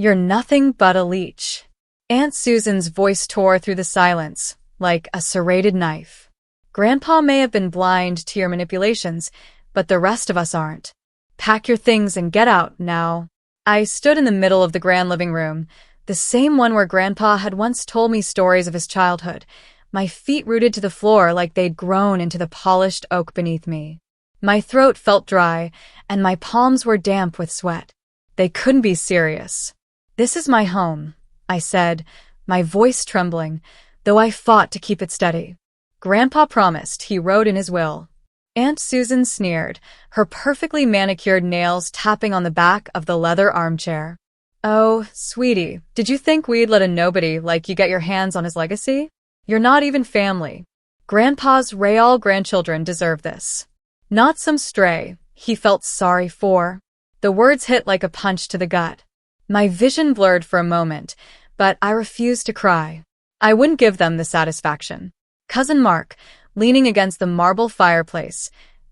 You're nothing but a leech. Aunt Susan's voice tore through the silence, like a serrated knife. Grandpa may have been blind to your manipulations, but the rest of us aren't. Pack your things and get out, now. I stood in the middle of the grand living room, the same one where Grandpa had once told me stories of his childhood, my feet rooted to the floor like they'd grown into the polished oak beneath me. My throat felt dry, and my palms were damp with sweat. They couldn't be serious. "This is my home," I said, my voice trembling, though I fought to keep it steady. "Grandpa promised," he wrote in his will. Aunt Susan sneered, her perfectly manicured nails tapping on the back of the leather armchair. "Oh, sweetie, did you think we'd let a nobody like you get your hands on his legacy? You're not even family. Grandpa's real grandchildren deserve this. Not some stray he felt sorry for." The words hit like a punch to the gut. My vision blurred for a moment, but I refused to cry. I wouldn't give them the satisfaction. Cousin Mark, leaning against the marble fireplace,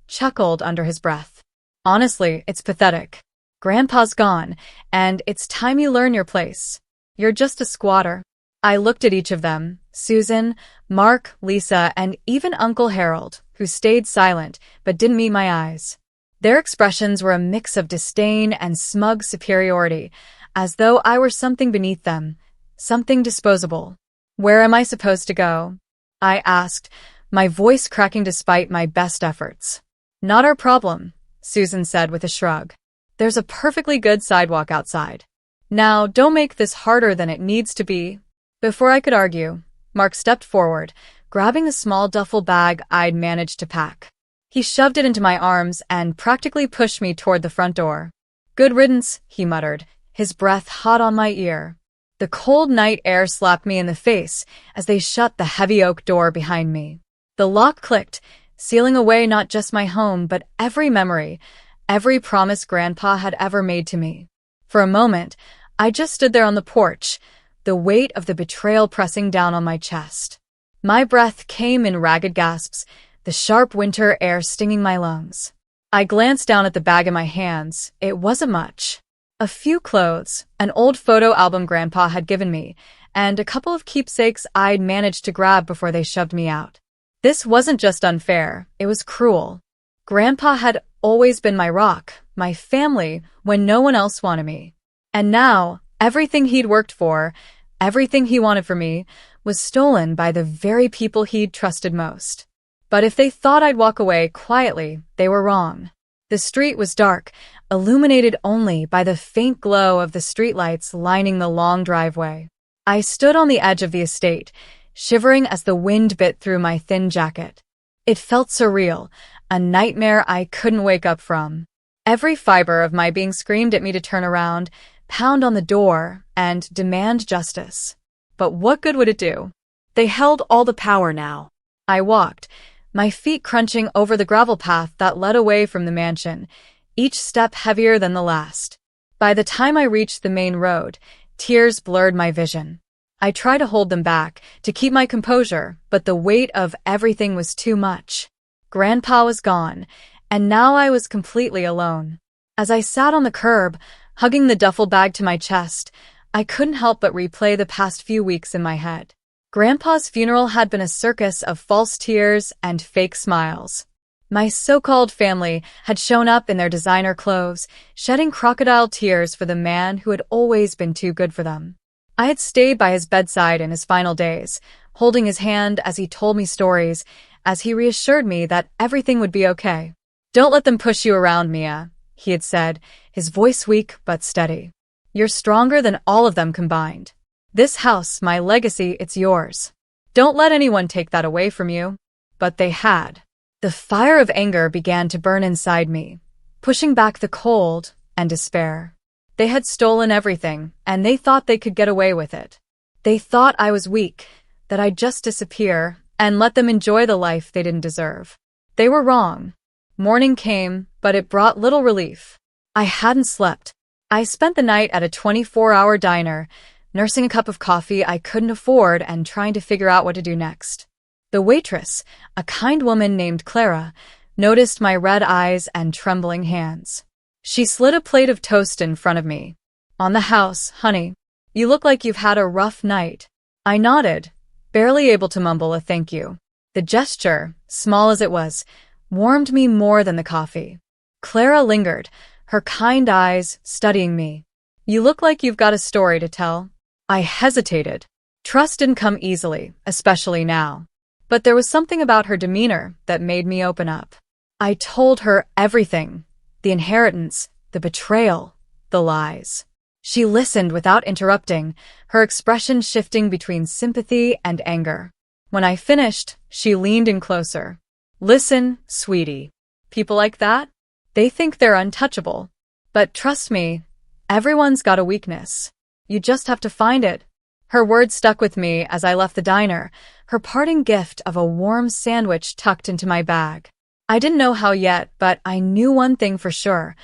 chuckled under his breath. "Honestly, it's pathetic. Grandpa's gone, and it's time you learn your place. You're just a squatter." I looked at each of them, Susan, Mark, Lisa, and even Uncle Harold, who stayed silent but didn't meet my eyes. Their expressions were a mix of disdain and smug superiority, as though I were something beneath them, something disposable. "Where am I supposed to go?" I asked, my voice cracking despite my best efforts. "Not our problem," Susan said with a shrug. "There's a perfectly good sidewalk outside. Now, don't make this harder than it needs to be." Before I could argue, Mark stepped forward, grabbing the small duffel bag I'd managed to pack. He shoved it into my arms and practically pushed me toward the front door. "Good riddance," he muttered, his breath hot on my ear. The cold night air slapped me in the face as they shut the heavy oak door behind me. The lock clicked, sealing away not just my home but every memory, every promise Grandpa had ever made to me. For a moment, I just stood there on the porch, the weight of the betrayal pressing down on my chest. My breath came in ragged gasps, the sharp winter air stinging my lungs. I glanced down at the bag in my hands. It wasn't much. A few clothes, an old photo album Grandpa had given me, and a couple of keepsakes I'd managed to grab before they shoved me out. This wasn't just unfair, it was cruel. Grandpa had always been my rock, my family, when no one else wanted me. And now, everything he'd worked for, everything he wanted for me, was stolen by the very people he'd trusted most. But if they thought I'd walk away quietly, they were wrong. The street was dark, illuminated only by the faint glow of the streetlights lining the long driveway. I stood on the edge of the estate, shivering as the wind bit through my thin jacket. It felt surreal, a nightmare I couldn't wake up from. Every fiber of my being screamed at me to turn around, pound on the door, and demand justice. But what good would it do? They held all the power now. I walked, my feet crunching over the gravel path that led away from the mansion, each step heavier than the last. By the time I reached the main road, tears blurred my vision. I tried to hold them back, to keep my composure, but the weight of everything was too much. Grandpa was gone, and now I was completely alone. As I sat on the curb, hugging the duffel bag to my chest, I couldn't help but replay the past few weeks in my head. Grandpa's funeral had been a circus of false tears and fake smiles. My so-called family had shown up in their designer clothes, shedding crocodile tears for the man who had always been too good for them. I had stayed by his bedside in his final days, holding his hand as he told me stories, as he reassured me that everything would be okay. "Don't let them push you around, Mia," he had said, his voice weak but steady. "You're stronger than all of them combined. This house, my legacy, it's yours. Don't let anyone take that away from you." But they had. The fire of anger began to burn inside me, pushing back the cold and despair. They had stolen everything, and they thought they could get away with it. They thought I was weak, that I'd just disappear and let them enjoy the life they didn't deserve. They were wrong. Morning came, but it brought little relief. I hadn't slept. I spent the night at a 24-hour diner, nursing a cup of coffee I couldn't afford and trying to figure out what to do next. The waitress, a kind woman named Clara, noticed my red eyes and trembling hands. She slid a plate of toast in front of me. On the house, honey. You look like you've had a rough night. I nodded, barely able to mumble a thank you. The gesture, small as it was, warmed me more than the coffee. Clara lingered, her kind eyes studying me. You look like you've got a story to tell. I hesitated. Trust didn't come easily, especially now. But there was something about her demeanor that made me open up. I told her everything. The inheritance, the betrayal, the lies. She listened without interrupting, her expression shifting between sympathy and anger. When I finished, she leaned in closer. Listen, sweetie. People like that? They think they're untouchable. But trust me, everyone's got a weakness. You just have to find it. Her words stuck with me as I left the diner, her parting gift of a warm sandwich tucked into my bag. I didn't know how yet, but I knew one thing for sure.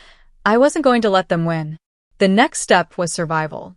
I wasn't going to let them win. The next step was survival.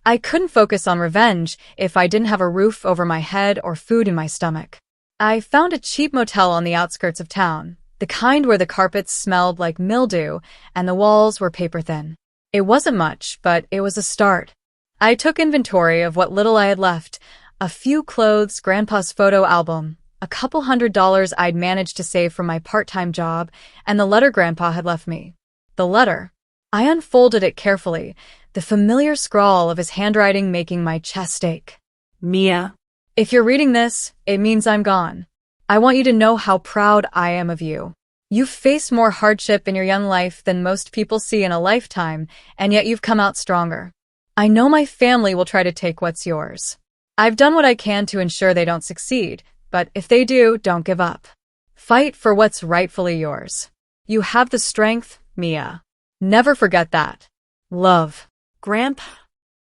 I couldn't focus on revenge if I didn't have a roof over my head or food in my stomach. I found a cheap motel on the outskirts of town, the kind where the carpets smelled like mildew and the walls were paper thin. It wasn't much, but it was a start. I took inventory of what little I had left, a few clothes, Grandpa's photo album, a couple $100 I'd managed to save from my part-time job, and the letter Grandpa had left me. The letter. I unfolded it carefully, the familiar scrawl of his handwriting making my chest ache. Mia. If you're reading this, it means I'm gone. I want you to know how proud I am of you. You've faced more hardship in your young life than most people see in a lifetime, and yet you've come out stronger. I know my family will try to take what's yours. I've done what I can to ensure they don't succeed, but if they do, don't give up. Fight for what's rightfully yours. You have the strength, Mia. Never forget that. Love. Grandpa.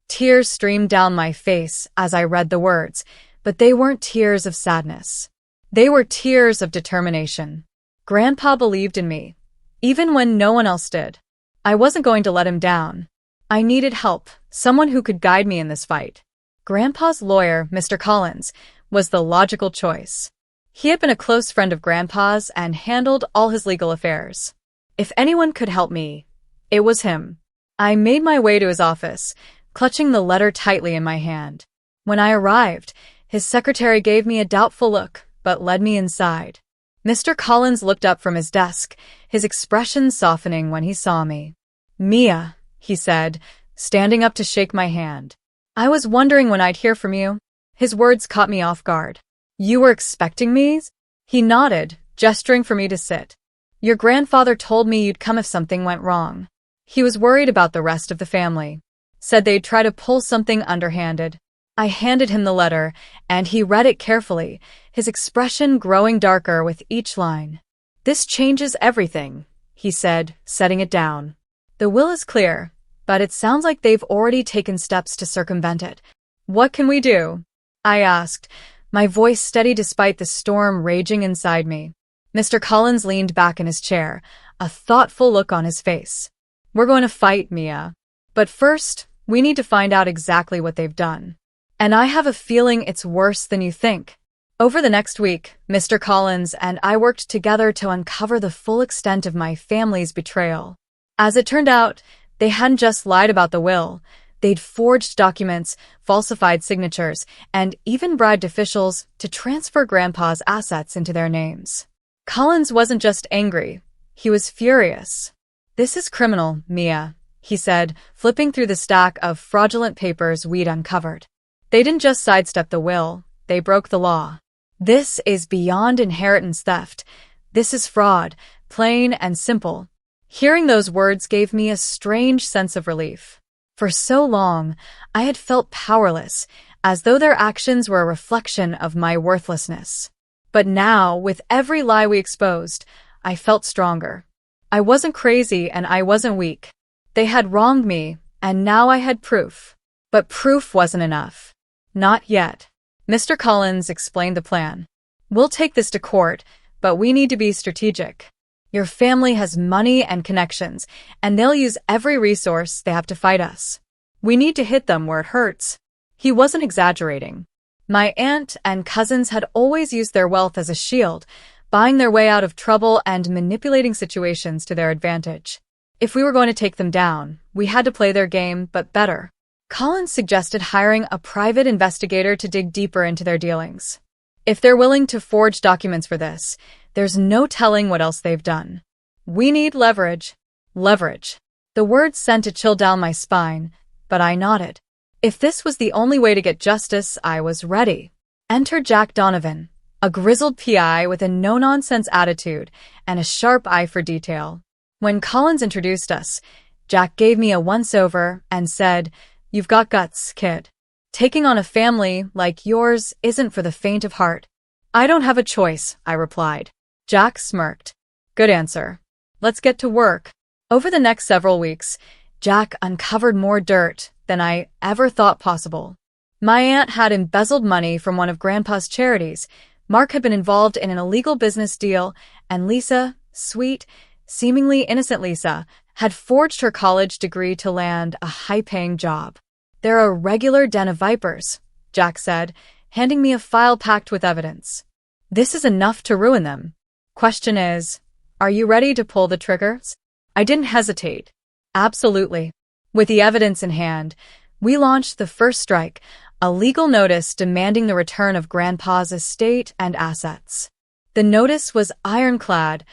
Tears streamed down my face as I read the words, but they weren't tears of sadness. They were tears of determination. Grandpa believed in me, even when no one else did. I wasn't going to let him down. I needed help, someone who could guide me in this fight. Grandpa's lawyer, Mr. Collins, was the logical choice. He had been a close friend of Grandpa's and handled all his legal affairs. If anyone could help me, it was him. I made my way to his office, clutching the letter tightly in my hand. When I arrived, his secretary gave me a doubtful look, but led me inside. Mr. Collins looked up from his desk, his expression softening when he saw me. Mia, he said, standing up to shake my hand. I was wondering when I'd hear from you. His words caught me off guard. You were expecting me? He nodded, gesturing for me to sit. Your grandfather told me you'd come if something went wrong. He was worried about the rest of the family. Said they'd try to pull something underhanded. I handed him the letter, and he read it carefully, his expression growing darker with each line. This changes everything, he said, setting it down. The will is clear, but it sounds like they've already taken steps to circumvent it. What can we do? I asked, my voice steady despite the storm raging inside me. Mr. Collins leaned back in his chair, a thoughtful look on his face. We're going to fight, Mia. But first, we need to find out exactly what they've done. And I have a feeling it's worse than you think. Over the next week, Mr. Collins and I worked together to uncover the full extent of my family's betrayal. As it turned out, they hadn't just lied about the will. They'd forged documents, falsified signatures, and even bribed officials to transfer Grandpa's assets into their names. Collins wasn't just angry. He was furious. This is criminal, Mia, he said, flipping through the stack of fraudulent papers we'd uncovered. They didn't just sidestep the will, they broke the law. This is beyond inheritance theft. This is fraud, plain and simple. Hearing those words gave me a strange sense of relief. For so long, I had felt powerless, as though their actions were a reflection of my worthlessness. But now, with every lie we exposed, I felt stronger. I wasn't crazy and I wasn't weak. They had wronged me, and now I had proof. But proof wasn't enough. Not yet. Mr. Collins explained the plan. We'll take this to court, but we need to be strategic. Your family has money and connections, and they'll use every resource they have to fight us. We need to hit them where it hurts. He wasn't exaggerating. My aunt and cousins had always used their wealth as a shield, buying their way out of trouble and manipulating situations to their advantage. If we were going to take them down, we had to play their game, but better. Collins suggested hiring a private investigator to dig deeper into their dealings. If they're willing to forge documents for this, there's no telling what else they've done. We need leverage. Leverage. The words sent a chill down my spine, but I nodded. If this was the only way to get justice, I was ready. Enter Jack Donovan, a grizzled PI with a no-nonsense attitude and a sharp eye for detail. When Collins introduced us, Jack gave me a once-over and said, "You've got guts, kid. Taking on a family like yours isn't for the faint of heart." "I don't have a choice," I replied. Jack smirked. "Good answer. Let's get to work." Over the next several weeks, Jack uncovered more dirt than I ever thought possible. My aunt had embezzled money from one of Grandpa's charities, Mark had been involved in an illegal business deal, and Lisa, sweet, seemingly innocent Lisa, had forged her college degree to land a high-paying job. "They're a regular den of vipers," Jack said, handing me a file packed with evidence. "This is enough to ruin them. Question is, are you ready to pull the triggers?" I didn't hesitate. Absolutely. With the evidence in hand, we launched the first strike, a legal notice demanding the return of Grandpa's estate and assets. The notice was ironclad,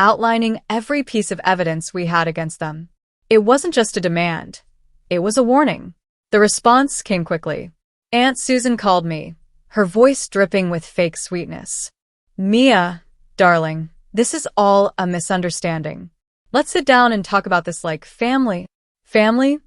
outlining every piece of evidence we had against them. It wasn't just a demand. It was a warning. The response came quickly. Aunt Susan called me, her voice dripping with fake sweetness. "Mia, darling, this is all a misunderstanding. Let's sit down and talk about this like family." "Family?"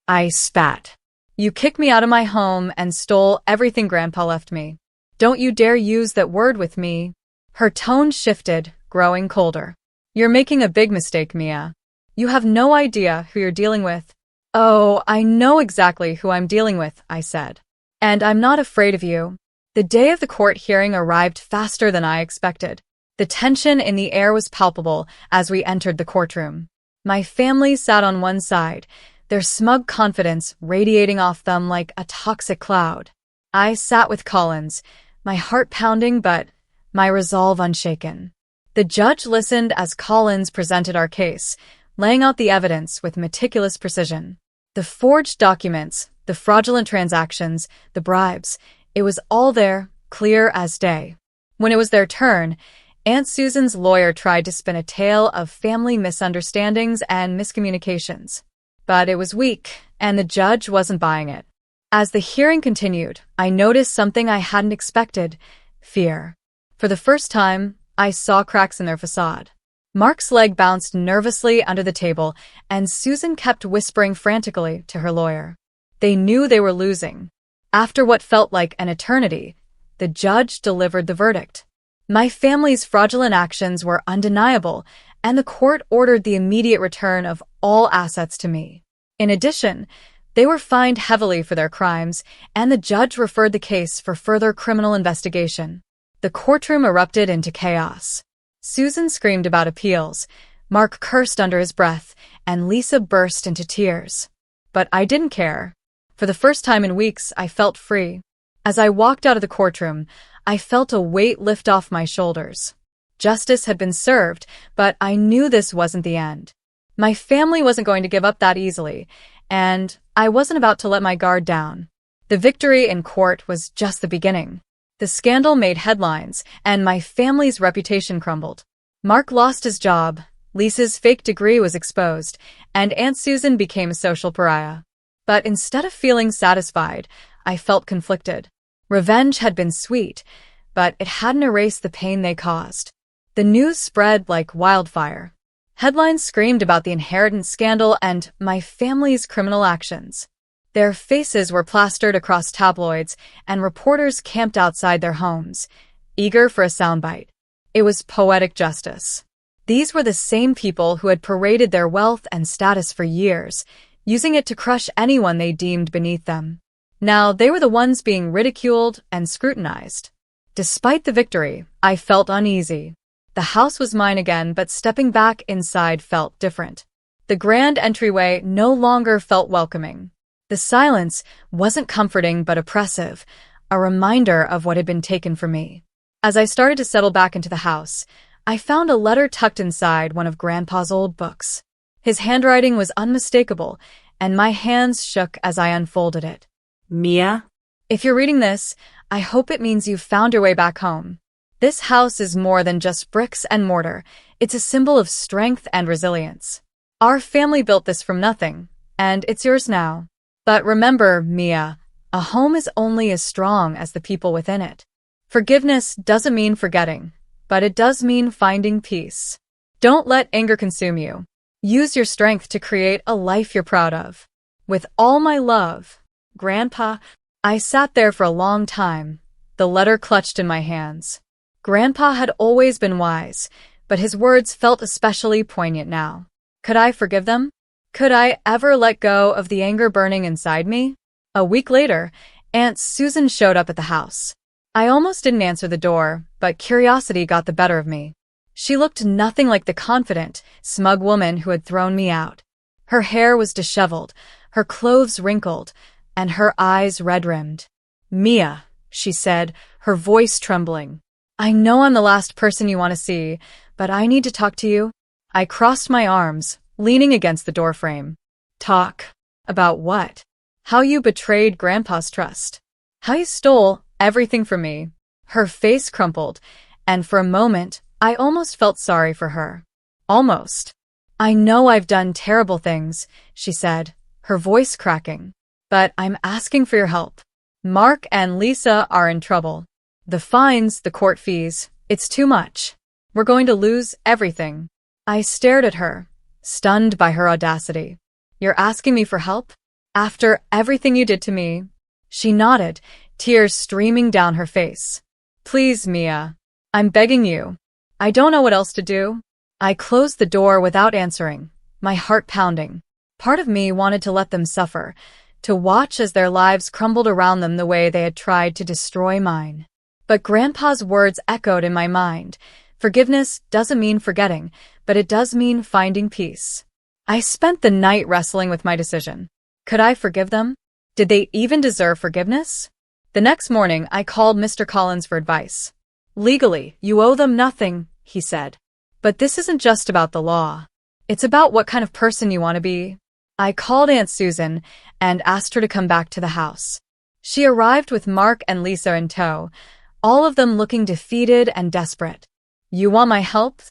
I spat. "You kicked me out of my home and stole everything Grandpa left me. Don't you dare use that word with me." Her tone shifted, growing colder. "You're making a big mistake, Mia. You have no idea who you're dealing with." "Oh, I know exactly who I'm dealing with," I said. "And I'm not afraid of you." The day of the court hearing arrived faster than I expected. The tension in the air was palpable as we entered the courtroom. My family sat on one side, their smug confidence radiating off them like a toxic cloud. I sat with Collins, my heart pounding but my resolve unshaken. The judge listened as Collins presented our case, laying out the evidence with meticulous precision. The forged documents, the fraudulent transactions, the bribes, it was all there, clear as day. When it was their turn, Aunt Susan's lawyer tried to spin a tale of family misunderstandings and miscommunications. But it was weak, and the judge wasn't buying it. As the hearing continued, I noticed something I hadn't expected: fear. For the first time, I saw cracks in their facade. Mark's leg bounced nervously under the table, and Susan kept whispering frantically to her lawyer. They knew they were losing. After what felt like an eternity, the judge delivered the verdict. My family's fraudulent actions were undeniable, and the court ordered the immediate return of all assets to me. In addition, they were fined heavily for their crimes, and the judge referred the case for further criminal investigation. The courtroom erupted into chaos. Susan screamed about appeals, Mark cursed under his breath, and Lisa burst into tears. But I didn't care. For the first time in weeks, I felt free. As I walked out of the courtroom, I felt a weight lift off my shoulders. Justice had been served, but I knew this wasn't the end. My family wasn't going to give up that easily, and I wasn't about to let my guard down. The victory in court was just the beginning. The scandal made headlines, and my family's reputation crumbled. Mark lost his job, Lisa's fake degree was exposed, and Aunt Susan became a social pariah. But instead of feeling satisfied, I felt conflicted. Revenge had been sweet, but it hadn't erased the pain they caused. The news spread like wildfire. Headlines screamed about the inheritance scandal and my family's criminal actions. Their faces were plastered across tabloids, and reporters camped outside their homes, eager for a soundbite. It was poetic justice. These were the same people who had paraded their wealth and status for years, using it to crush anyone they deemed beneath them. Now they were the ones being ridiculed and scrutinized. Despite the victory, I felt uneasy. The house was mine again, but stepping back inside felt different. The grand entryway no longer felt welcoming. The silence wasn't comforting but oppressive, a reminder of what had been taken from me. As I started to settle back into the house, I found a letter tucked inside one of Grandpa's old books. His handwriting was unmistakable, and my hands shook as I unfolded it. Mia? If you're reading this, I hope it means you've found your way back home. This house is more than just bricks and mortar. It's a symbol of strength and resilience. Our family built this from nothing, and it's yours now. But remember, Mia, a home is only as strong as the people within it. Forgiveness doesn't mean forgetting, but it does mean finding peace. Don't let anger consume you. Use your strength to create a life you're proud of. With all my love, Grandpa. I sat there for a long time, the letter clutched in my hands. Grandpa had always been wise, but his words felt especially poignant now. Could I forgive them? Could I ever let go of the anger burning inside me? A week later, Aunt Susan showed up at the house. I almost didn't answer the door, but curiosity got the better of me. She looked nothing like the confident, smug woman who had thrown me out. Her hair was disheveled, her clothes wrinkled, and her eyes red-rimmed. "Mia," she said, her voice trembling. "I know I'm the last person you want to see, but I need to talk to you." I crossed my arms, leaning against the doorframe. "Talk? About what?" "How you betrayed Grandpa's trust. How you stole everything from me." Her face crumpled, and for a moment, I almost felt sorry for her. Almost. "I know I've done terrible things," she said, her voice cracking. "But I'm asking for your help. Mark and Lisa are in trouble. The fines, the court fees, it's too much. We're going to lose everything." I stared at her, stunned by her audacity. "You're asking me for help? After everything you did to me?" She nodded, tears streaming down her face. "Please, Mia. I'm begging you. I don't know what else to do." I closed the door without answering, my heart pounding. Part of me wanted to let them suffer, to watch as their lives crumbled around them the way they had tried to destroy mine. But Grandpa's words echoed in my mind. Forgiveness doesn't mean forgetting, but it does mean finding peace. I spent the night wrestling with my decision. Could I forgive them? Did they even deserve forgiveness? The next morning, I called Mr. Collins for advice. "Legally, you owe them nothing," he said. "But this isn't just about the law. It's about what kind of person you want to be." I called Aunt Susan and asked her to come back to the house. She arrived with Mark and Lisa in tow, all of them looking defeated and desperate. "You want my help?"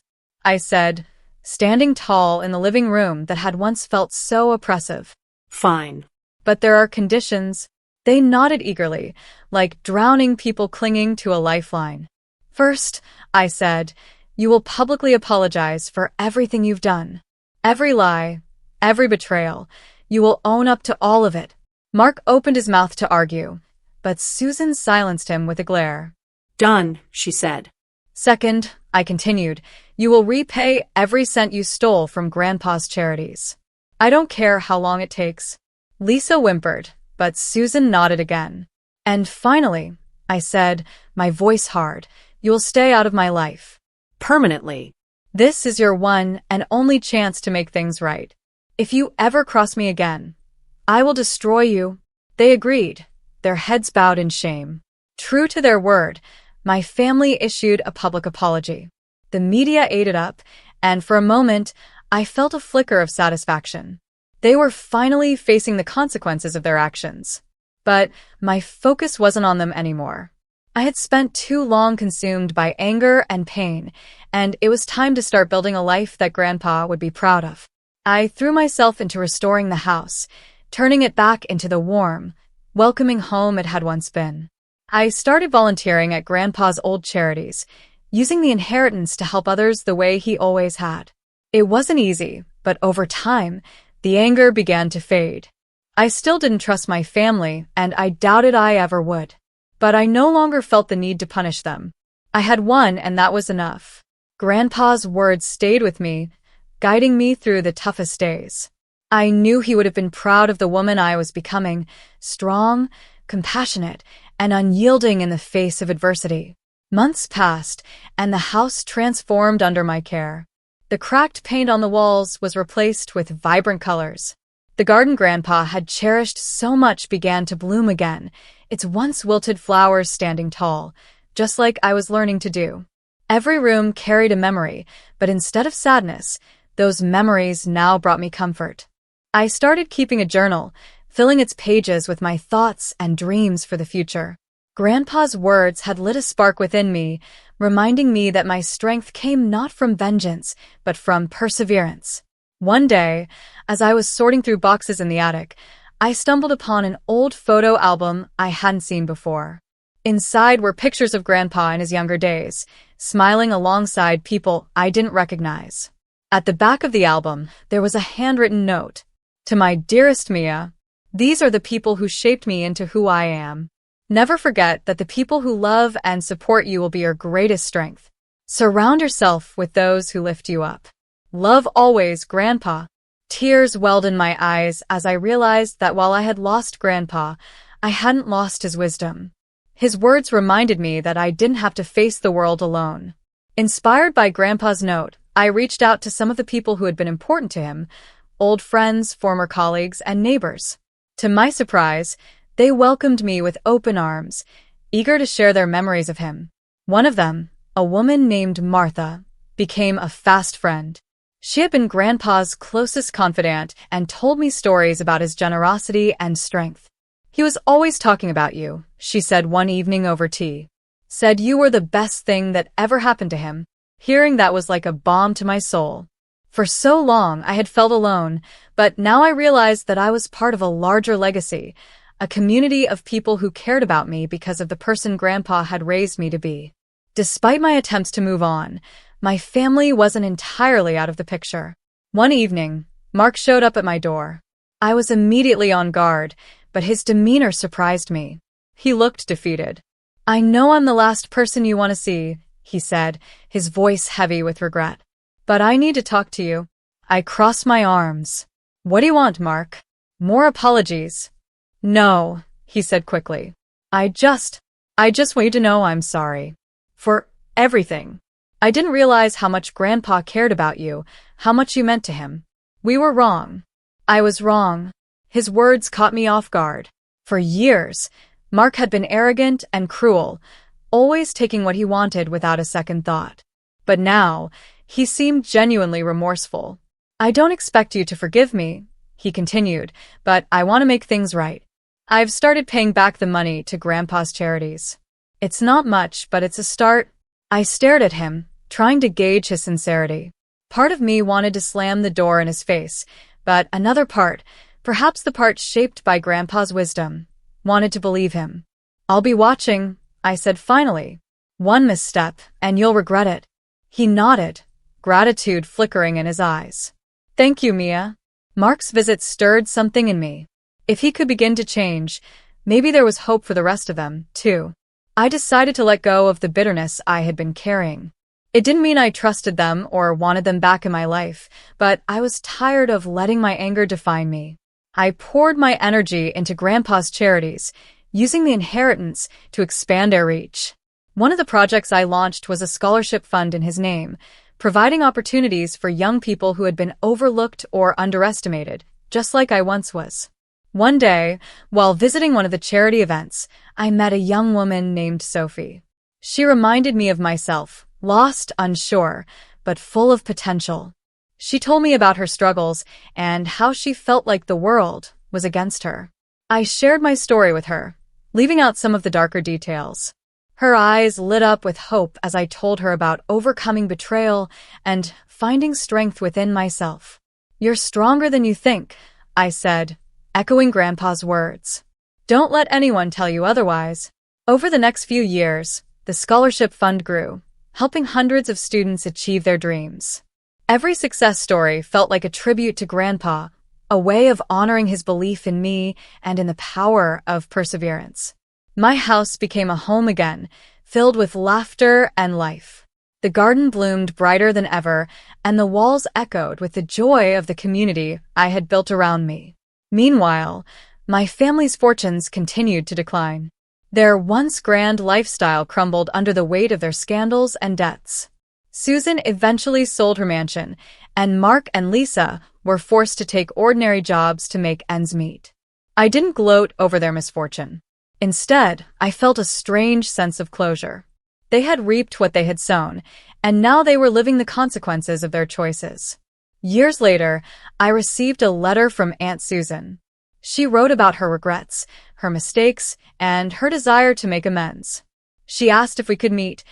I said, standing tall in the living room that had once felt so oppressive. "Fine. "But there are conditions." They nodded eagerly, like drowning people clinging to a lifeline. "First," I said, "you will publicly apologize for everything you've done. Every lie, every betrayal. You will own up to all of it." Mark opened his mouth to argue, but Susan silenced him with a glare. "Done," she said. "Second," I continued, "you will repay every cent you stole from Grandpa's charities. I don't care how long it takes." Lisa whimpered, but Susan nodded again. "And finally," I said, my voice hard, "you will stay out of my life. Permanently. This is your one and only chance to make things right. If you ever cross me again, I will destroy you." They agreed, their heads bowed in shame. True to their word, my family issued a public apology. The media ate it up, and for a moment, I felt a flicker of satisfaction. They were finally facing the consequences of their actions. But my focus wasn't on them anymore. I had spent too long consumed by anger and pain, and it was time to start building a life that Grandpa would be proud of. I threw myself into restoring the house, turning it back into the warm, welcoming home it had once been. I started volunteering at Grandpa's old charities, using the inheritance to help others the way he always had. It wasn't easy, but over time, the anger began to fade. I still didn't trust my family, and I doubted I ever would. But I no longer felt the need to punish them. I had won, and that was enough. Grandpa's words stayed with me, guiding me through the toughest days. I knew he would have been proud of the woman I was becoming, strong, compassionate, and unyielding in the face of adversity. Months passed, and the house transformed under my care. The cracked paint on the walls was replaced with vibrant colors. The garden Grandpa had cherished so much began to bloom again, its once wilted flowers standing tall, just like I was learning to do. Every room carried a memory, but instead of sadness, Those memories now brought me comfort. I started keeping a journal, filling its pages with my thoughts and dreams for the future. Grandpa's words had lit a spark within me, reminding me that my strength came not from vengeance, but from perseverance. One day, as I was sorting through boxes in the attic, I stumbled upon an old photo album I hadn't seen before. Inside were pictures of Grandpa in his younger days, smiling alongside people I didn't recognize. At the back of the album, there was a handwritten note. To my dearest Mia, these are the people who shaped me into who I am. Never forget that the people who love and support you will be your greatest strength. Surround yourself with those who lift you up. Love always, Grandpa. Tears welled in my eyes as I realized that while I had lost Grandpa, I hadn't lost his wisdom. His words reminded me that I didn't have to face the world alone. Inspired by Grandpa's note, I reached out to some of the people who had been important to him, old friends, former colleagues, and neighbors. To my surprise, they welcomed me with open arms, eager to share their memories of him. One of them, a woman named Martha, became a fast friend. She had been Grandpa's closest confidant and told me stories about his generosity and strength. He was always talking about you, she said one evening over tea. Said you were the best thing that ever happened to him. Hearing that was like a balm to my soul. For so long I had felt alone, but now I realized that I was part of a larger legacy, a community of people who cared about me because of the person Grandpa had raised me to be. Despite my attempts to move on, my family wasn't entirely out of the picture. One evening, Mark showed up at my door. I was immediately on guard, but his demeanor surprised me. He looked defeated. I know I'm the last person you want to see, he said, his voice heavy with regret. But I need to talk to you. I crossed my arms. What do you want, Mark? More apologies? No, he said quickly. I just want you to know I'm sorry. For everything. I didn't realize how much Grandpa cared about you, how much you meant to him. We were wrong. I was wrong. His words caught me off guard. For years, Mark had been arrogant and cruel, always taking what he wanted without a second thought. But now, he seemed genuinely remorseful. I don't expect you to forgive me, he continued, but I want to make things right. I've started paying back the money to Grandpa's charities. It's not much, but it's a start. I stared at him, trying to gauge his sincerity. Part of me wanted to slam the door in his face, but another part, perhaps the part shaped by Grandpa's wisdom, wanted to believe him. I'll be watching, I said finally. One misstep, and you'll regret it. He nodded, gratitude flickering in his eyes. Thank you, Mia. Mark's visit stirred something in me. If he could begin to change, maybe there was hope for the rest of them, too. I decided to let go of the bitterness I had been carrying. It didn't mean I trusted them or wanted them back in my life, but I was tired of letting my anger define me. I poured my energy into Grandpa's charities, using the inheritance to expand their reach. One of the projects I launched was a scholarship fund in his name, providing opportunities for young people who had been overlooked or underestimated, just like I once was. One day, while visiting one of the charity events, I met a young woman named Sophie. She reminded me of myself, lost, unsure, but full of potential. She told me about her struggles and how she felt like the world was against her. I shared my story with her, leaving out some of the darker details. Her eyes lit up with hope as I told her about overcoming betrayal and finding strength within myself. You're stronger than you think, I said, echoing Grandpa's words. Don't let anyone tell you otherwise. Over the next few years, the scholarship fund grew, helping hundreds of students achieve their dreams. Every success story felt like a tribute to Grandpa, a way of honoring his belief in me and in the power of perseverance. My house became a home again, filled with laughter and life. The garden bloomed brighter than ever, and the walls echoed with the joy of the community I had built around me. Meanwhile, my family's fortunes continued to decline. Their once grand lifestyle crumbled under the weight of their scandals and debts. Susan eventually sold her mansion, and Mark and Lisa were forced to take ordinary jobs to make ends meet. I didn't gloat over their misfortune. Instead, I felt a strange sense of closure. They had reaped what they had sown, and now they were living the consequences of their choices. Years later, I received a letter from Aunt Susan. She wrote about her regrets, her mistakes, and her desire to make amends. She asked if we could meet,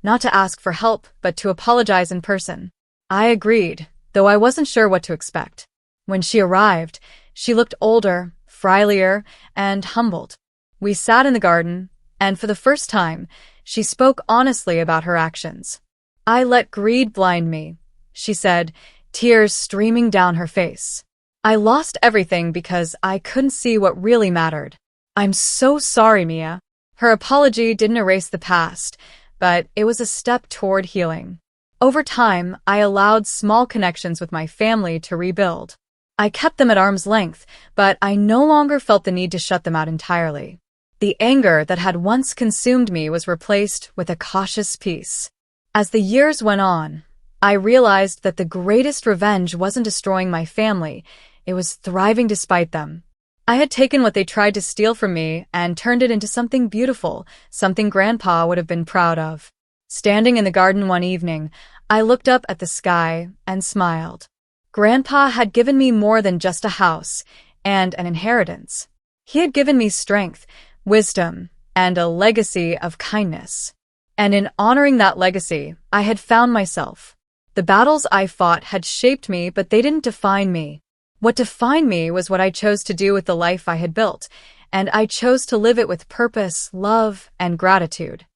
not to ask for help, but to apologize in person. I agreed, though I wasn't sure what to expect. When she arrived, she looked older, frilier, and humbled. We sat in the garden, and for the first time, she spoke honestly about her actions. "I let greed blind me," she said, tears streaming down her face. "I lost everything because I couldn't see what really mattered. I'm so sorry, Mia." Her apology didn't erase the past, but it was a step toward healing. Over time, I allowed small connections with my family to rebuild. I kept them at arm's length, but I no longer felt the need to shut them out entirely. The anger that had once consumed me was replaced with a cautious peace. As the years went on, I realized that the greatest revenge wasn't destroying my family, it was thriving despite them. I had taken what they tried to steal from me and turned it into something beautiful, something Grandpa would have been proud of. Standing in the garden one evening, I looked up at the sky and smiled. Grandpa had given me more than just a house and an inheritance. He had given me strength, wisdom, and a legacy of kindness. And in honoring that legacy, I had found myself. The battles I fought had shaped me, but they didn't define me. What defined me was what I chose to do with the life I had built, and I chose to live it with purpose, love, and gratitude.